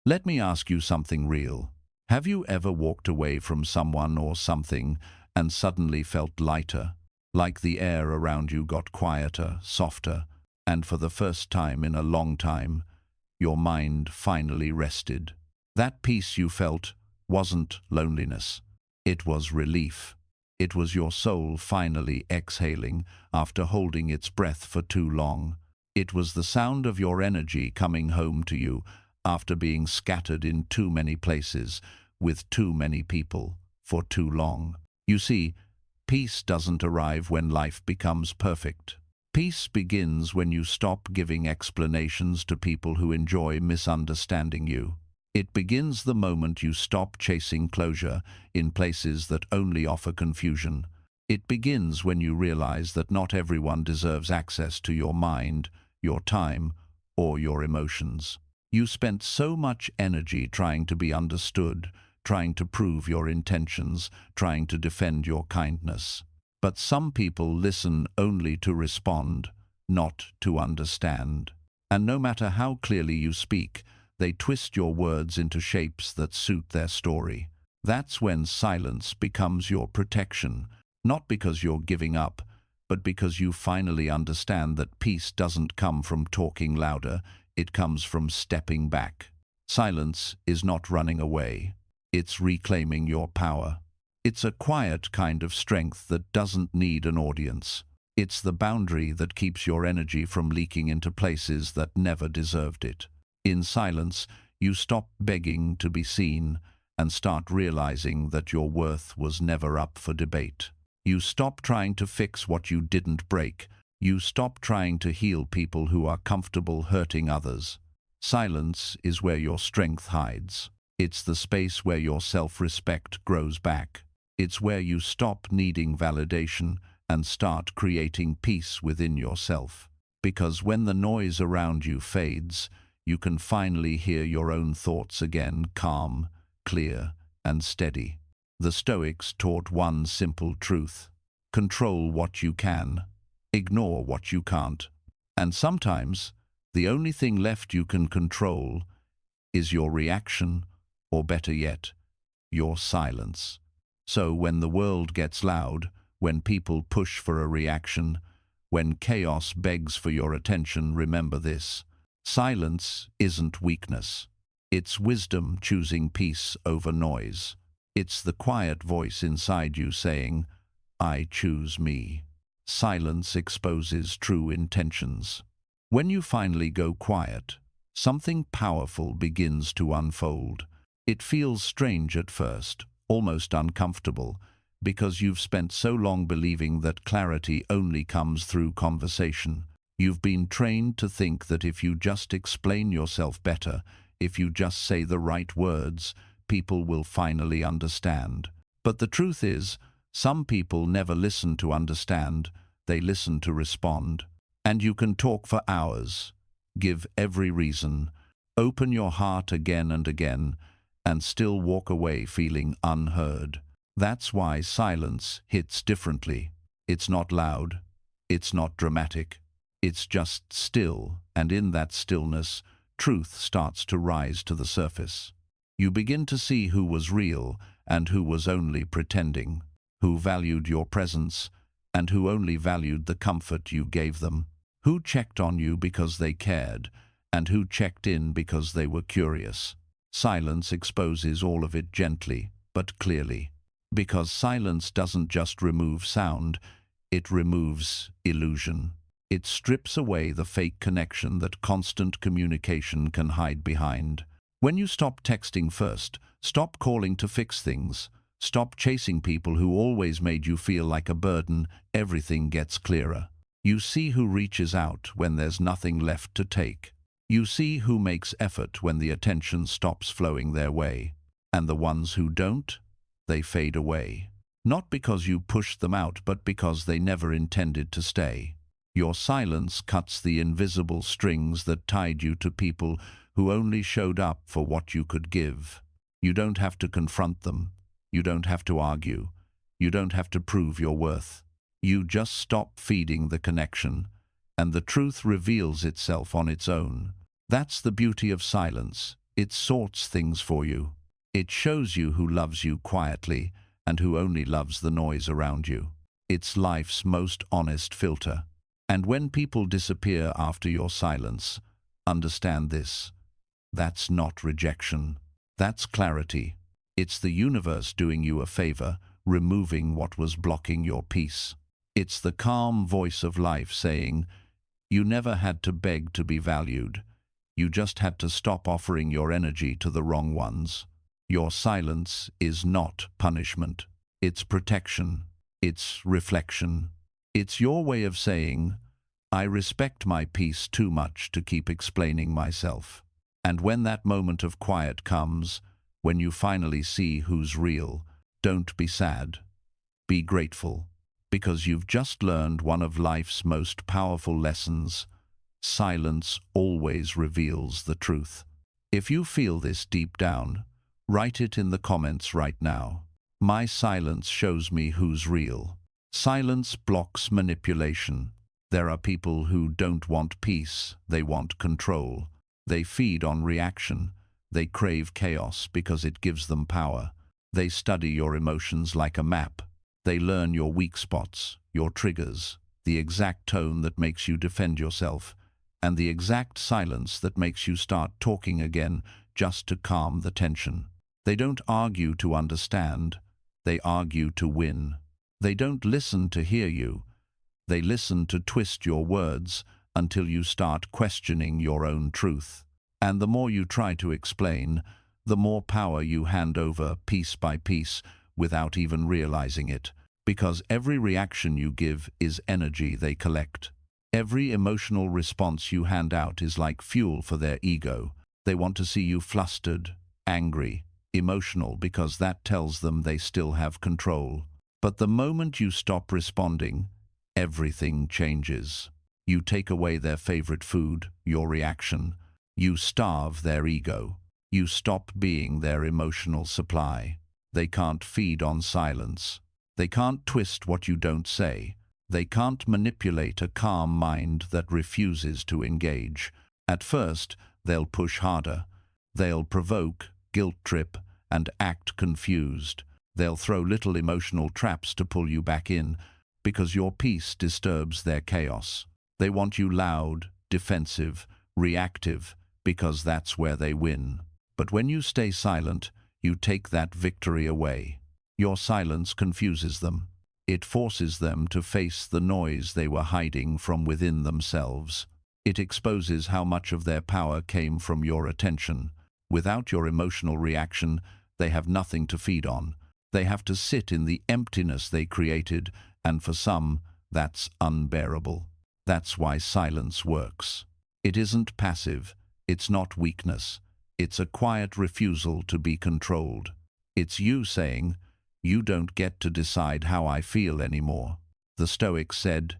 Let me ask you something real. Have you ever walked away from someone or something and suddenly felt lighter, like the air around you got quieter, softer, and for the first time in a long time, your mind finally rested? That peace you felt wasn't loneliness. It was relief. It was your soul finally exhaling after holding its breath for too long. It was the sound of your energy coming home to you after being scattered in too many places, with too many people, for too long. You see, peace doesn't arrive when life becomes perfect. Peace begins when you stop giving explanations to people who enjoy misunderstanding you. It begins the moment you stop chasing closure in places that only offer confusion. It begins when you realize that not everyone deserves access to your mind, your time, or your emotions. You spent so much energy trying to be understood, trying to prove your intentions, trying to defend your kindness. But some people listen only to respond, not to understand. And no matter how clearly you speak, they twist your words into shapes that suit their story. That's when silence becomes your protection, not because you're giving up, but because you finally understand that peace doesn't come from talking louder, it comes from stepping back. Silence is not running away. It's reclaiming your power. It's a quiet kind of strength that doesn't need an audience. It's the boundary that keeps your energy from leaking into places that never deserved it. In silence, you stop begging to be seen and start realizing that your worth was never up for debate. You stop trying to fix what you didn't break. You stop trying to heal people who are comfortable hurting others. Silence is where your strength hides. It's the space where your self-respect grows back. It's where you stop needing validation and start creating peace within yourself. Because when the noise around you fades, you can finally hear your own thoughts again, calm, clear, and steady. The Stoics taught one simple truth: control what you can, ignore what you can't. And sometimes, the only thing left you can control is your reaction, or better yet, your silence. So when the world gets loud, when people push for a reaction, when chaos begs for your attention, remember this: silence isn't weakness. It's wisdom choosing peace over noise. It's the quiet voice inside you saying, "I choose me." Silence exposes true intentions. When you finally go quiet, something powerful begins to unfold. It feels strange at first, almost uncomfortable, because you've spent so long believing that clarity only comes through conversation. You've been trained to think that if you just explain yourself better, if you just say the right words, people will finally understand. But the truth is, some people never listen to understand, they listen to respond. And you can talk for hours, give every reason, open your heart again and again, and still walk away feeling unheard. That's why silence hits differently. It's not loud, it's not dramatic, it's just still, and in that stillness, truth starts to rise to the surface. You begin to see who was real and who was only pretending, who valued your presence and who only valued the comfort you gave them, who checked on you because they cared and who checked in because they were curious. Silence exposes all of it gently, but clearly. Because silence doesn't just remove sound, it removes illusion. It strips away the fake connection that constant communication can hide behind. When you stop texting first, stop calling to fix things, stop chasing people who always made you feel like a burden, everything gets clearer. You see who reaches out when there's nothing left to take. You see who makes effort when the attention stops flowing their way. And the ones who don't, they fade away. Not because you pushed them out, but because they never intended to stay. Your silence cuts the invisible strings that tied you to people who only showed up for what you could give. You don't have to confront them. You don't have to argue. You don't have to prove your worth. You just stop feeding the connection, and the truth reveals itself on its own. That's the beauty of silence. It sorts things for you. It shows you who loves you quietly and who only loves the noise around you. It's life's most honest filter. And when people disappear after your silence, understand this. That's not rejection. That's clarity. It's the universe doing you a favor, removing what was blocking your peace. It's the calm voice of life saying, you never had to beg to be valued. You just had to stop offering your energy to the wrong ones. Your silence is not punishment. It's protection. It's reflection. It's your way of saying, I respect my peace too much to keep explaining myself. And when that moment of quiet comes, when you finally see who's real, don't be sad. Be grateful, because you've just learned one of life's most powerful lessons. Silence always reveals the truth. If you feel this deep down, write it in the comments right now. My silence shows me who's real. Silence blocks manipulation. There are people who don't want peace, they want control. They feed on reaction. They crave chaos because it gives them power. They study your emotions like a map. They learn your weak spots, your triggers, the exact tone that makes you defend yourself, and the exact silence that makes you start talking again just to calm the tension. They don't argue to understand. They argue to win. They don't listen to hear you. They listen to twist your words until you start questioning your own truth. And the more you try to explain, the more power you hand over piece by piece without even realizing it, because every reaction you give is energy they collect. Every emotional response you hand out is like fuel for their ego. They want to see you flustered, angry, emotional, because that tells them they still have control. But the moment you stop responding, everything changes. You take away their favorite food, your reaction. You starve their ego. You stop being their emotional supply. They can't feed on silence. They can't twist what you don't say. They can't manipulate a calm mind that refuses to engage. At first, they'll push harder. They'll provoke, guilt trip, and act confused. They'll throw little emotional traps to pull you back in, because your peace disturbs their chaos. They want you loud, defensive, reactive, because that's where they win. But when you stay silent, you take that victory away. Your silence confuses them. It forces them to face the noise they were hiding from within themselves. It exposes how much of their power came from your attention. Without your emotional reaction, they have nothing to feed on. They have to sit in the emptiness they created, and for some, that's unbearable. That's why silence works. It isn't passive. It's not weakness. It's a quiet refusal to be controlled. It's you saying, you don't get to decide how I feel anymore. The Stoics said,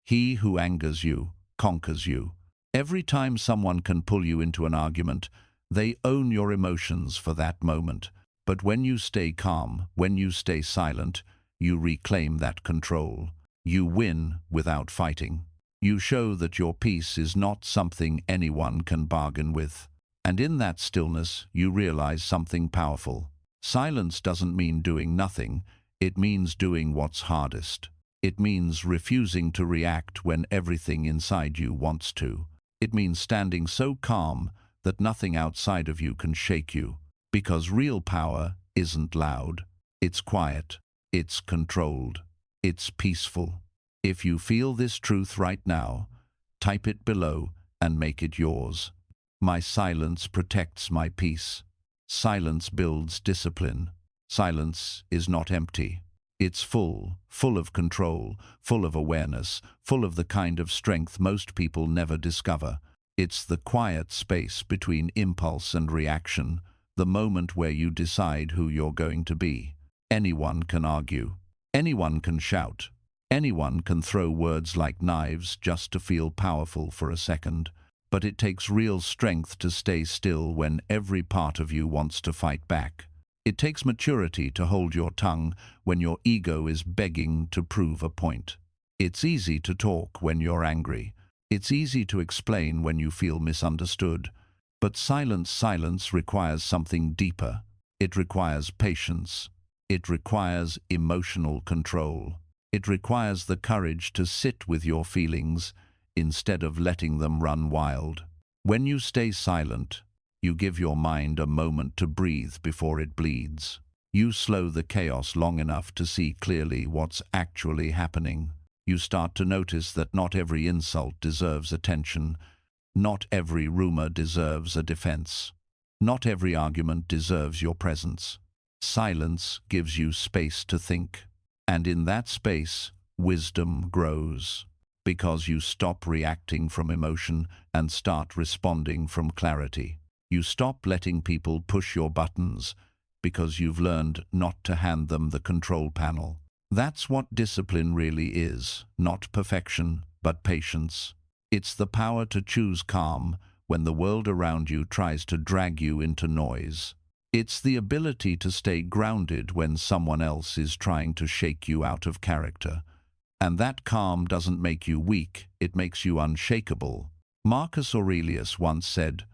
he who angers you conquers you. Every time someone can pull you into an argument, they own your emotions for that moment. But when you stay calm, when you stay silent, you reclaim that control. You win without fighting. You show that your peace is not something anyone can bargain with. And in that stillness, you realize something powerful. Silence doesn't mean doing nothing. It means doing what's hardest. It means refusing to react when everything inside you wants to. It means standing so calm that nothing outside of you can shake you. Because real power isn't loud. It's quiet. It's controlled. It's peaceful. If you feel this truth right now, type it below and make it yours. My silence protects my peace. Silence builds discipline. Silence is not empty. It's full of control, full of awareness, full of the kind of strength most people never discover. It's the quiet space between impulse and reaction, the moment where you decide who you're going to be. Anyone can argue. Anyone can shout. Anyone can throw words like knives just to feel powerful for a second. But it takes real strength to stay still when every part of you wants to fight back. It takes maturity to hold your tongue when your ego is begging to prove a point. It's easy to talk when you're angry. It's easy to explain when you feel misunderstood. But silence requires something deeper. It requires patience. It requires emotional control. It requires the courage to sit with your feelings instead of letting them run wild. When you stay silent, you give your mind a moment to breathe before it bleeds. You slow the chaos long enough to see clearly what's actually happening. You start to notice that not every insult deserves attention. Not every rumor deserves a defense. Not every argument deserves your presence. Silence gives you space to think. And in that space, wisdom grows. Because you stop reacting from emotion and start responding from clarity. You stop letting people push your buttons because you've learned not to hand them the control panel. That's what discipline really is, not perfection, but patience. It's the power to choose calm when the world around you tries to drag you into noise. It's the ability to stay grounded when someone else is trying to shake you out of character. And that calm doesn't make you weak, it makes you unshakable. Marcus Aurelius once said,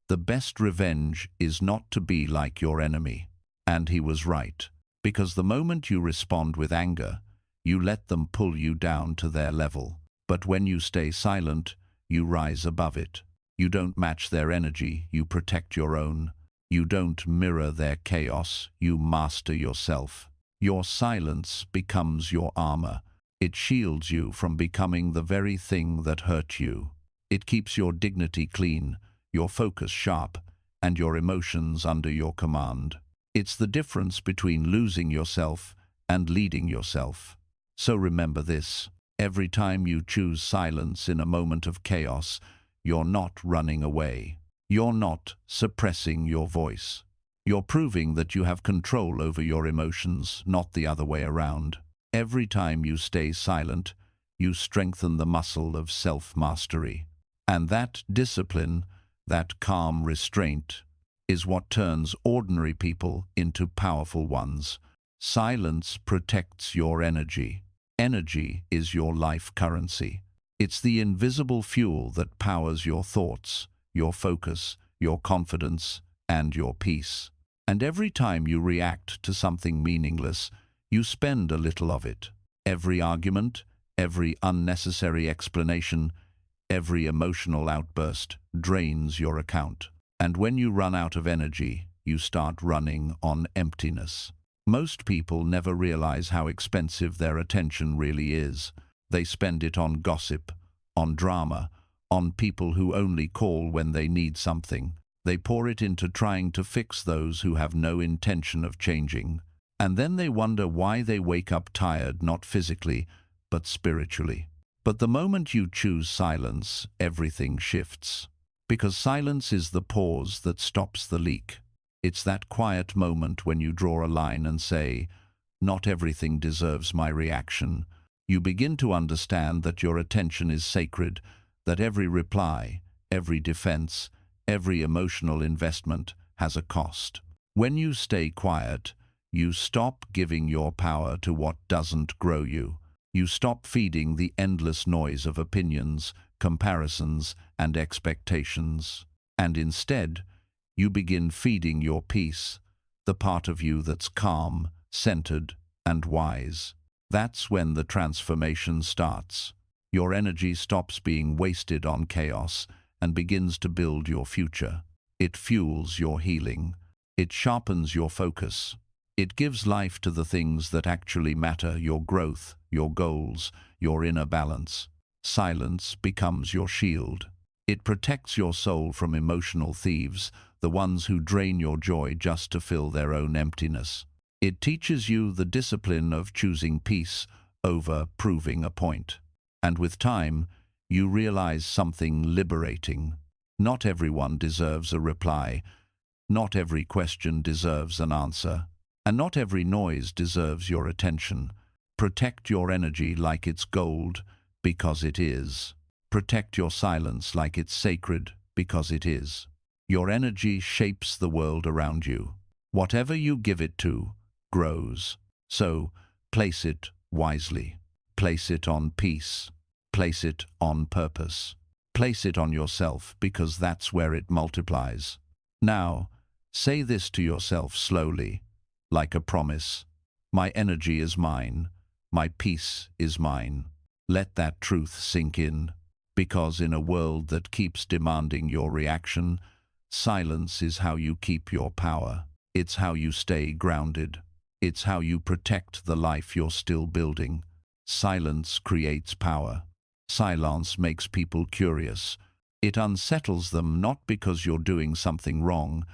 "The best revenge is not to be like your enemy." And he was right, because the moment you respond with anger, you let them pull you down to their level. But when you stay silent, you rise above it. You don't match their energy, you protect your own. You don't mirror their chaos, you master yourself. Your silence becomes your armor. It shields you from becoming the very thing that hurt you. It keeps your dignity clean, your focus sharp, and your emotions under your command. It's the difference between losing yourself and leading yourself. So remember this, every time you choose silence in a moment of chaos, you're not running away. You're not suppressing your voice. You're proving that you have control over your emotions, not the other way around. Every time you stay silent, you strengthen the muscle of self-mastery. And that discipline, that calm restraint, is what turns ordinary people into powerful ones. Silence protects your energy. Energy is your life currency. It's the invisible fuel that powers your thoughts, your focus, your confidence, and your peace. And every time you react to something meaningless, you spend a little of it. Every argument, every unnecessary explanation, every emotional outburst drains your account. And when you run out of energy, you start running on emptiness. Most people never realize how expensive their attention really is. They spend it on gossip, on drama, on people who only call when they need something. They pour it into trying to fix those who have no intention of changing. And then they wonder why they wake up tired, not physically, but spiritually. But the moment you choose silence, everything shifts. Because silence is the pause that stops the leak. It's that quiet moment when you draw a line and say, "Not everything deserves my reaction." You begin to understand that your attention is sacred, that every reply, every defense, every emotional investment has a cost. When you stay quiet, you stop giving your power to what doesn't grow you. You stop feeding the endless noise of opinions, comparisons, and expectations. And instead, you begin feeding your peace, the part of you that's calm, centered, and wise. That's when the transformation starts. Your energy stops being wasted on chaos and begins to build your future. It fuels your healing. It sharpens your focus. It gives life to the things that actually matter, your growth, your goals, your inner balance. Silence becomes your shield. It protects your soul from emotional thieves, the ones who drain your joy just to fill their own emptiness. It teaches you the discipline of choosing peace over proving a point. And with time, you realize something liberating. Not everyone deserves a reply. Not every question deserves an answer. And not every noise deserves your attention. Protect your energy like it's gold, because it is. Protect your silence like it's sacred, because it is. Your energy shapes the world around you. Whatever you give it to, grows. So, place it wisely. Place it on peace. Place it on purpose. Place it on yourself because that's where it multiplies. Now, say this to yourself slowly, like a promise. My energy is mine. My peace is mine. Let that truth sink in, because in a world that keeps demanding your reaction, silence is how you keep your power. It's how you stay grounded. It's how you protect the life you're still building. Silence creates power. Silence makes people curious. It unsettles them not because you're doing something wrong,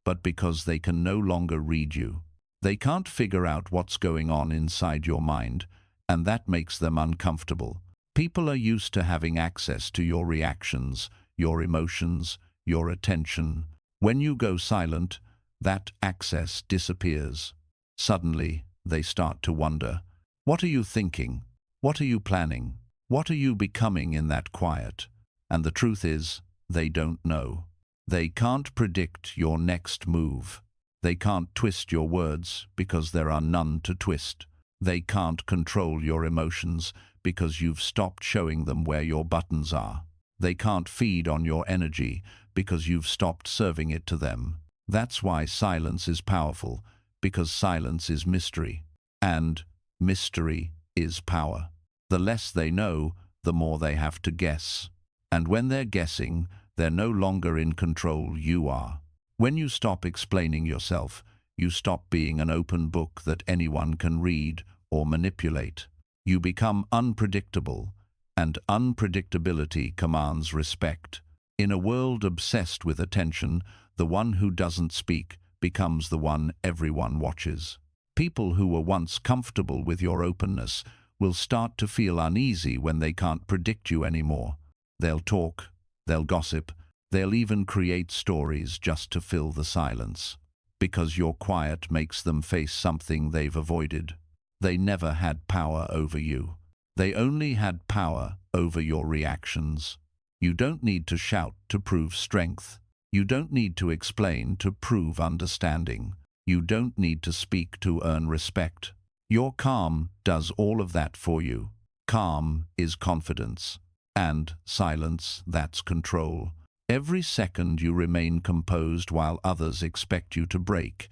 but because they can no longer read you. They can't figure out what's going on inside your mind, and that makes them uncomfortable. People are used to having access to your reactions, your emotions, your attention. When you go silent, that access disappears. Suddenly, they start to wonder, what are you thinking? What are you planning? What are you becoming in that quiet? And the truth is, they don't know. They can't predict your next move. They can't twist your words because there are none to twist. They can't control your emotions because you've stopped showing them where your buttons are. They can't feed on your energy because you've stopped serving it to them. That's why silence is powerful, because silence is mystery, and mystery is power. The less they know, the more they have to guess. And when they're guessing, they're no longer in control, you are. When you stop explaining yourself, you stop being an open book that anyone can read or manipulate. You become unpredictable, and unpredictability commands respect. In a world obsessed with attention, the one who doesn't speak becomes the one everyone watches. People who were once comfortable with your openness will start to feel uneasy when they can't predict you anymore. They'll talk, they'll gossip, they'll even create stories just to fill the silence. Because your quiet makes them face something they've avoided. They never had power over you. They only had power over your reactions. You don't need to shout to prove strength. You don't need to explain to prove understanding. You don't need to speak to earn respect. Your calm does all of that for you. Calm is confidence. And silence, that's control. Every second you remain composed while others expect you to break.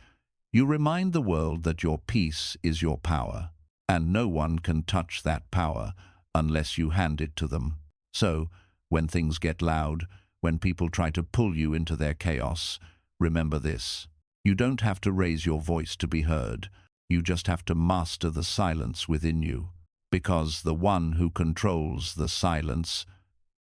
You remind the world that your peace is your power, and no one can touch that power unless you hand it to them. So, when things get loud, when people try to pull you into their chaos, remember this. You don't have to raise your voice to be heard. You just have to master the silence within you, because the one who controls the silence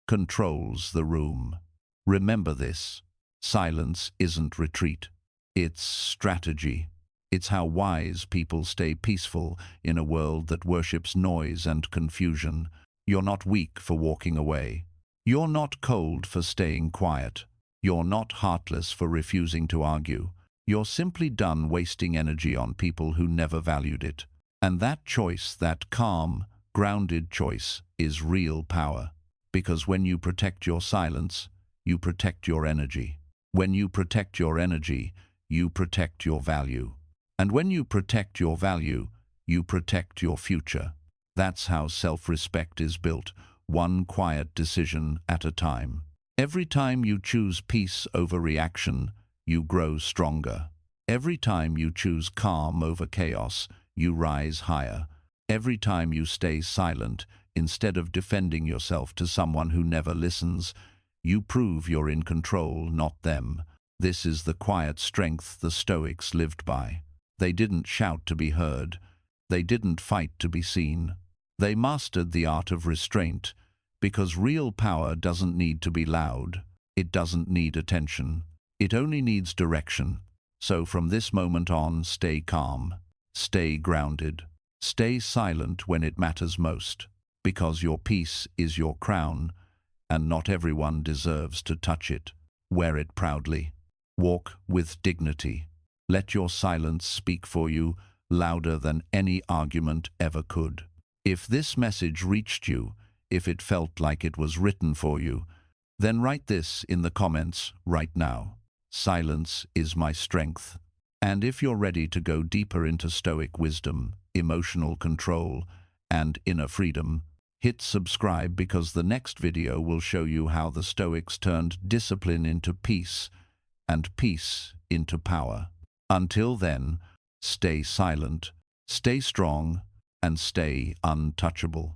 controls the room. Remember this. Silence isn't retreat. It's strategy. It's how wise people stay peaceful in a world that worships noise and confusion. You're not weak for walking away. You're not cold for staying quiet. You're not heartless for refusing to argue. You're simply done wasting energy on people who never valued it. And that choice, that calm, grounded choice, is real power. Because when you protect your silence, you protect your energy. When you protect your energy, you protect your value. And when you protect your value, you protect your future. That's how self-respect is built, one quiet decision at a time. Every time you choose peace over reaction, you grow stronger. Every time you choose calm over chaos, you rise higher. Every time you stay silent, instead of defending yourself to someone who never listens, you prove you're in control, not them. This is the quiet strength the Stoics lived by. They didn't shout to be heard. They didn't fight to be seen. They mastered the art of restraint, because real power doesn't need to be loud. It doesn't need attention. It only needs direction. So from this moment on, stay calm. Stay grounded. Stay silent when it matters most, because your peace is your crown, and not everyone deserves to touch it. Wear it proudly. Walk with dignity. Let your silence speak for you louder than any argument ever could. If this message reached you, if it felt like it was written for you, then write this in the comments right now. Silence is my strength. And if you're ready to go deeper into Stoic wisdom, emotional control, and inner freedom, Hit subscribe because the next video will show you how the Stoics turned discipline into peace and peace into power. Until then, stay silent, stay strong, and stay untouchable.